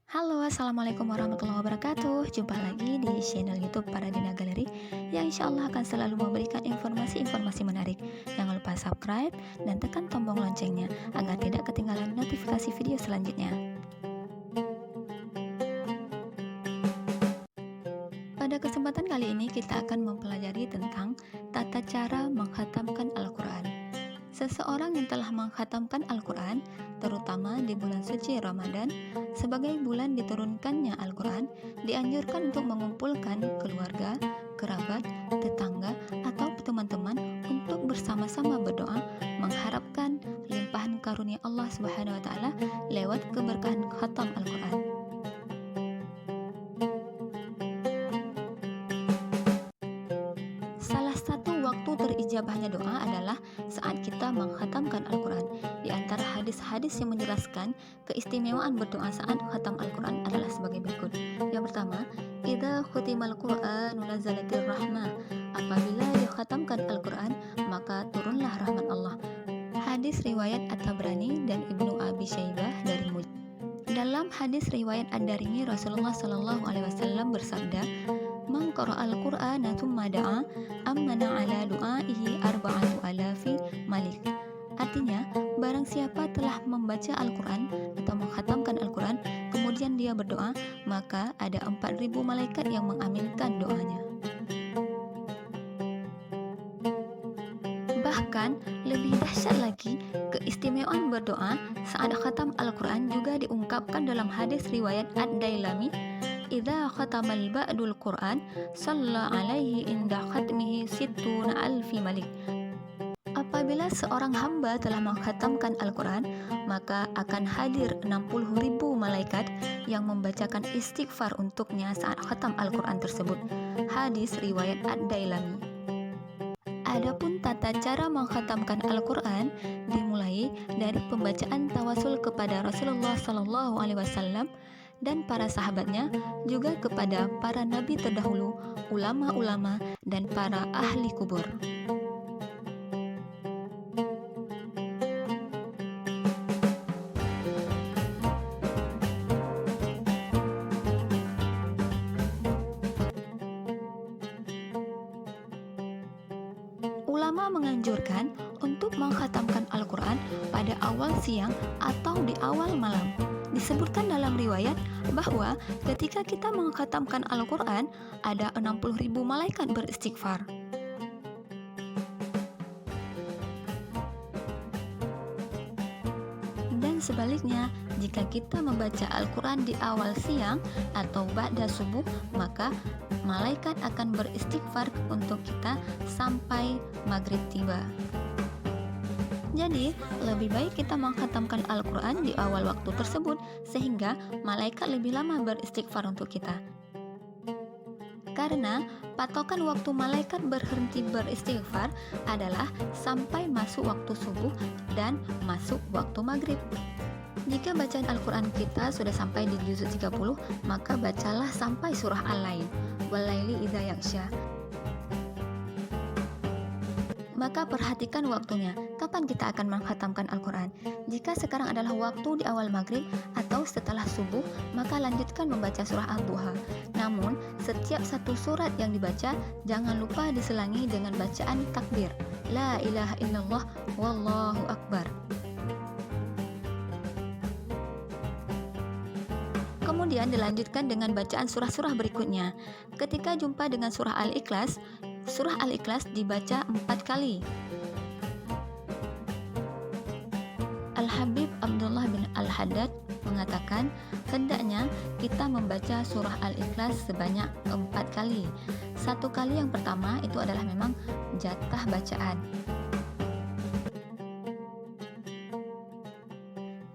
Halo, Assalamualaikum warahmatullahi wabarakatuh. Jumpa lagi di channel YouTube Paradina Galeri yang insya Allah akan selalu memberikan informasi-informasi menarik. Jangan lupa subscribe dan tekan tombol loncengnya agar tidak ketinggalan notifikasi video selanjutnya. Pada kesempatan kali ini kita akan mempelajari tentang tata cara mengkhatamkan Al-Quran. Seseorang yang telah mengkhatamkan Al-Quran, terutama di bulan suci Ramadan, sebagai bulan diturunkannya Al-Quran, dianjurkan untuk mengumpulkan keluarga, kerabat, tetangga, atau teman-teman untuk bersama-sama berdoa, mengharapkan limpahan karunia Allah Subhanahu wa Ta'ala lewat keberkahan khatam Al-Quran. Salah satu waktu terijabahnya doa adalah saat kita mengkhatamkan Al-Quran. Di antara hadis-hadis yang menjelaskan keistimewaan berdoa saat khatam Al-Quran adalah sebagai berikut. Yang pertama, idza khutimal Qur'anu nazalatir rahmah. Apabila dikhatamkan Al-Quran, maka turunlah rahmat Allah. Hadis riwayat At-Tabrani dan Ibnu Abi Syaibah dari Mujahid. Dalam hadis riwayat Ad-Darimi, Rasulullah Shallallahu Alaihi Wasallam bersabda, "Man qara'al Qur'ana tsumma da'a, amana 'ala du'aihi arba'atu alafi malik." Artinya, barang siapa telah membaca Al-Quran atau mengkhatamkan Al-Quran, kemudian dia berdoa, maka ada 4.000 malaikat yang mengaminkan doanya. Bahkan, lebih dahsyat lagi, keistimewaan berdoa saat khatam Al-Quran juga diungkapkan dalam hadis riwayat Ad-Dailami, "Idza khatamal ba'dul Qur'an, shalla alaihi inda khatmihi sittuna alfi malik." Apabila seorang hamba telah mengkhatamkan Al-Quran, maka akan hadir 60.000 malaikat yang membacakan istighfar untuknya saat khatam Al-Quran tersebut. Hadis riwayat Ad-Dailami. Adapun tata cara mengkhatamkan Al-Quran dimulai dari pembacaan tawasul kepada Rasulullah Sallallahu Alaihi Wasallam dan para sahabatnya, juga kepada para nabi terdahulu, ulama-ulama, dan para ahli kubur. Ulama menganjurkan untuk mengkhatamkan Al-Quran pada awal siang atau di awal malam. Disebutkan dalam riwayat bahwa ketika kita mengkhatamkan Al-Quran, ada 60.000 malaikat beristighfar. Dan sebaliknya, jika kita membaca Al-Quran di awal siang atau ba'da subuh, maka malaikat akan beristighfar untuk kita sampai maghrib tiba. Jadi, lebih baik kita mengkhatamkan Al-Quran di awal waktu tersebut, sehingga malaikat lebih lama beristighfar untuk kita. Karena patokan waktu malaikat berhenti beristighfar adalah sampai masuk waktu subuh dan masuk waktu maghrib. Jika bacaan Al-Quran kita sudah sampai di juz 30, maka bacalah sampai surah Al-Lail, walaili idza yaghsha. Maka perhatikan waktunya, kapan kita akan mengkhatamkan Al-Quran. Jika sekarang adalah waktu di awal maghrib atau setelah subuh, maka lanjutkan membaca surah Ad-Duha. Namun, setiap satu surat yang dibaca, jangan lupa diselangi dengan bacaan takbir, La ilaha illallah, wallahu akbar. Kemudian dilanjutkan dengan bacaan surah-surah berikutnya. Ketika jumpa dengan surah Al-Ikhlas dibaca 4 kali. Al-Habib Abdullah bin Al-Haddad mengatakan, hendaknya kita membaca surah Al-Ikhlas sebanyak 4 kali. 1 kali yang pertama itu adalah memang jatah bacaan.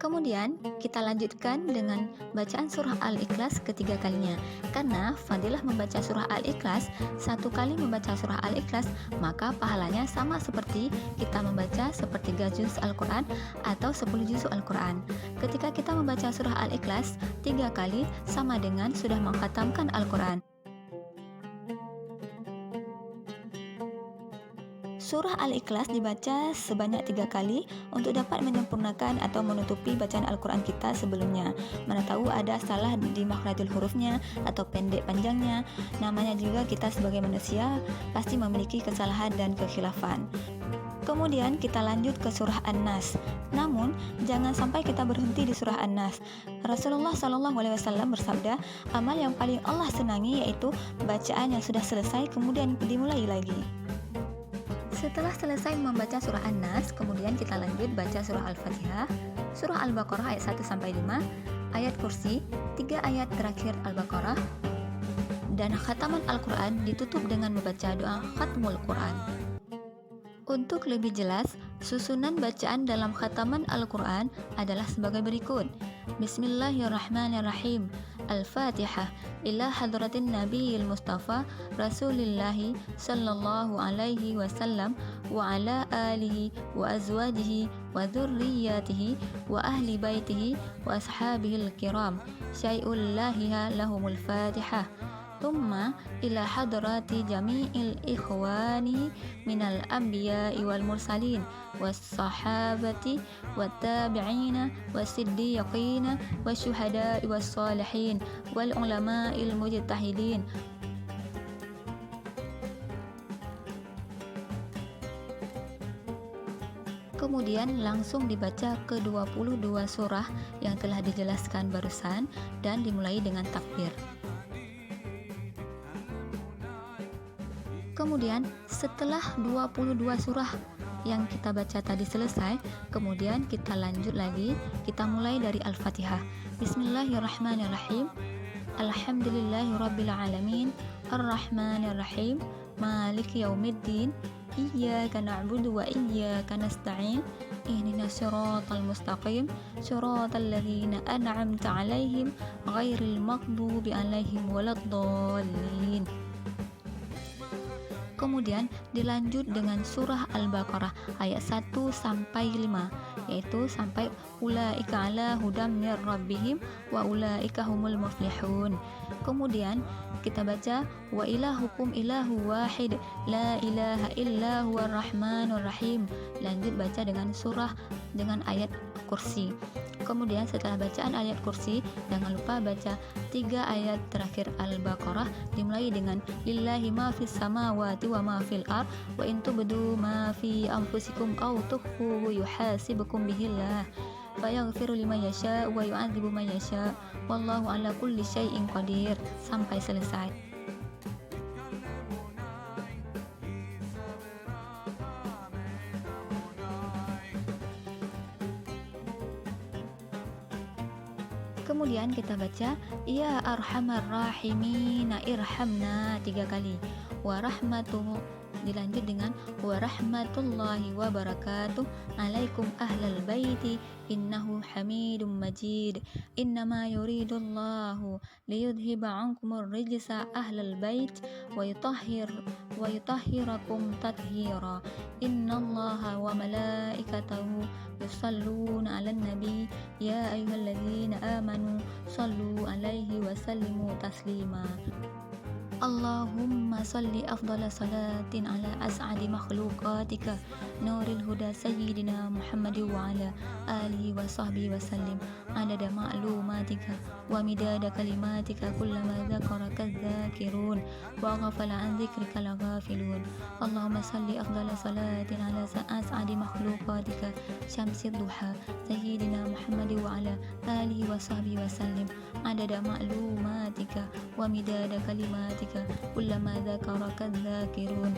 Kemudian kita lanjutkan dengan bacaan surah Al-Ikhlas ketiga kalinya. Karena fadilah membaca surah Al-Ikhlas, 1 kali membaca surah Al-Ikhlas, maka pahalanya sama seperti kita membaca sepertiga juz Al-Quran atau 10 juz Al-Quran. Ketika kita membaca surah Al-Ikhlas 3 kali, sama dengan sudah mengkhatamkan Al-Quran. Surah Al-Ikhlas dibaca sebanyak 3 kali untuk dapat menyempurnakan atau menutupi bacaan Al-Quran kita sebelumnya. Mana tahu ada salah di makhrajul hurufnya atau pendek panjangnya. Namanya juga kita sebagai manusia pasti memiliki kesalahan dan kekhilafan. Kemudian kita lanjut ke surah An-Nas. Namun, jangan sampai kita berhenti di surah An-Nas. Rasulullah SAW bersabda, amal yang paling Allah senangi yaitu bacaan yang sudah selesai kemudian dimulai lagi. Setelah selesai membaca surah An-Nas, kemudian kita lanjut baca surah Al-Fatihah, surah Al-Baqarah ayat 1-5, ayat kursi, 3 ayat terakhir Al-Baqarah, dan khataman Al-Quran ditutup dengan membaca doa khatmul Quran. Untuk lebih jelas, susunan bacaan dalam khataman Al-Quran adalah sebagai berikut. Bismillahirrahmanirrahim. Al-Fatihah ila hadratin Nabiyil Mustafa Rasulillahi sallallahu alaihi wasallam wa ala alihi wa azwajihi wa dhurriyyatihi wa ahli baitihi wa ashabihil kiram syai'ullahiha lahumul Fatihah. Thumma ila hadrati jami'il ikhwani minal anbiya'i wal mursalin was sahabati wat tabi'ina was siddiqina was syuhada'i was salihin wal ulama'il mujtahidin. Kemudian langsung dibaca ke 22 surah yang telah dijelaskan barusan dan dimulai dengan takbir. Kemudian setelah 22 surah yang kita baca tadi selesai, kemudian kita lanjut lagi, kita mulai dari Al-Fatihah. Bismillahirrahmanirrahim. Alhamdulillahirabbil alamin, arrahmanirrahim, maliki yaumiddin, iyyaka na'budu wa iyyaka nasta'in, ihdinas siratal mustaqim, siratal ladzina an'amta 'alaihim ghairil maghdubi 'alaihim waladdallin. Kemudian dilanjut dengan surah Al-Baqarah ayat 1-5, yaitu sampai ulaika ala hudam mir rabbihim wa ulaika humul muflihun. Kemudian kita baca wa ilahukum ilahu wahid la ilaha illa huwar rahmanur rahim. Lanjut baca dengan ayat kursi. Kemudian setelah bacaan ayat kursi, jangan lupa baca 3 ayat terakhir Al-Baqarah dimulai dengan lillahi ma fis samawati wa ma fil ard wa in tubdu ma fi anfusikum aw tukhfuhu yuhasibukum bihillah fayaghfiru liman yasha wa yu'adzibu man yasha wallahu ala kulli syai'in qadir sampai selesai. Kemudian kita baca ya arhamar rahimina irhamna 3 kali. Wa rahmatuhu dilanjut dengan wa rahmatullahi wa barakatuh alaikum ahlal baiti innahu hamidum majid. Innama yuridullahu liyudhiba ankumur rijsa ahlal bait wa yutahhirakum tathira. Innallaha wa malaikatahu yusalluna 'alan nabi ya ayyuhalladzina amanu sallu 'alaihi wa sallimu taslima. Allahumma salli afdala salatin ala as'adi makhluqatika nuril huda sayyidina Muhammad wa ala alihi wa sahbihi wa sallim adada ma'lumatika wa midada kalimatika kullama dzakaraka dzakirun wa ghafala an dzikrika laghafilun. Allahumma salli afdala salatin ala as'adi makhluqatika syamsid duha sayyidina Muhammad wa ala alihi wa sahbihi wa sallim adada ma'lumatika wa midada kalimatika kullama dzakaraka dzakirun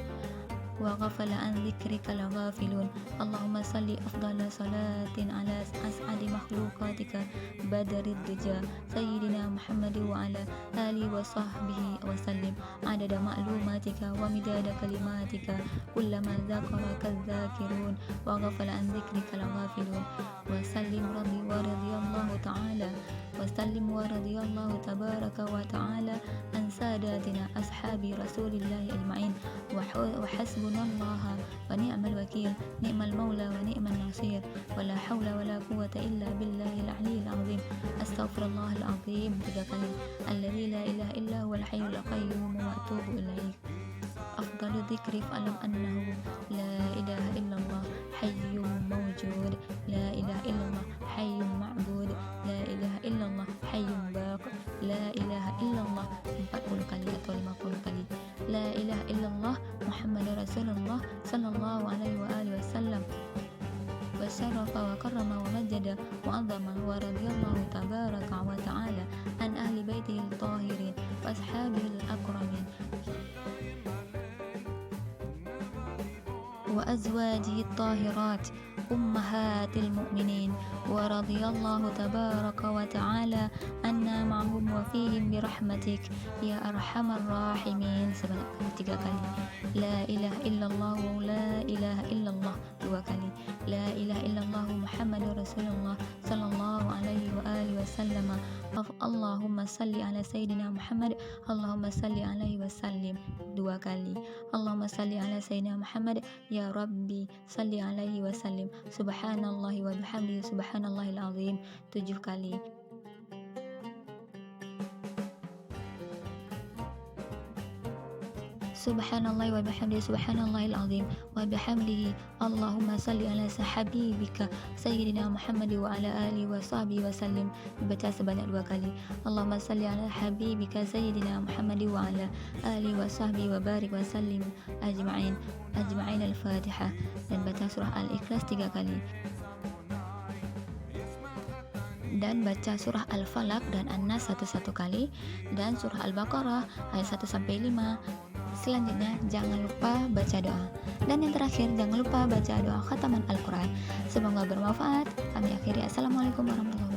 wa ghafala an dzikrika laghafilun. Allahumma salli afdala salatin ala as'adi makhluqatika badrid duja sayyidina Muhammad wa ala alihi wa sahbihi wa sallim adada ma'lumatika wa midada kalimatika kullama dzakaraka dzakirun wa ghafala an dzikrika laghafilun. Wa sallim radhiyallahu ta'ala wa sallim wa radhiyallahu tabaraka wa ta'ala an sadatina ashabi rasulillahi ajma'in wa hasbunallaha wa ni'mal wakil ni'mal maula wa ni'man nasir wa la hawla wa la quwwata illa billahil aliyyil azim. Astaghfirullahal azim 3 kali. Alladzi la ilaha illa huwal hayyul qayyum wa atubu ilaih. Afdalu dzikri fa'lam annahu la La ilaha illallah 40 kali atau 50 kali. La ilaha illallah Muhammadur Rasulullah sallallahu alaihi wa alihi wasallam. Wa syarafa wa karrama wa majjada wa 'azzama wa radiyallahu tabaraka wa ta'ala an ahli baitihi al-tahirin wa ashabihi al-akramin wa azwajihi at-tahirat ummahatil mu'minin wa radiyallahu tabaraka wa ta'ala anna ma'hum wa fihim birahmatik ya arhamar rahimin sebanyak 3 kali. La ilaha illallah wa la ilaha illallah 2 kali. La ilaha illallah Muhammadur Rasulullah sallallahu alaihi wa alihi wasallam. Allahumma salli ala sayyidina Muhammad. Allahumma salli alaihi wasallim 2 kali. Allahumma salli ala sayyidina Muhammad ya Rabbi salli alaihi wasallim. Subhanallahi wa bihamdihi subhanallahil azim 7 kali. Subhanallah wa bihamdihi subhanallahil azim wa bihamdihi. Allahumma salli ala habibika sayyidina Muhammad wa ala alihi wa sahbihi wa sallim. Dibaca sebanyak 2 kali. Allahumma salli ala habibika sayyidina Muhammad wa ala alihi wa sahbihi wa barik wa sallim ajma'in al-Fatihah. Dan baca surah Al-Ikhlas 3 kali. Dan baca surah Al-Falaq dan An-Nas 1 kali, dan surah Al-Baqarah ayat 1 sampai 5. Selanjutnya jangan lupa baca doa. Dan yang terakhir jangan lupa baca doa khataman Al-Quran. Semoga bermanfaat. Kami akhiri. Assalamualaikum warahmatullahi wabarakatuh.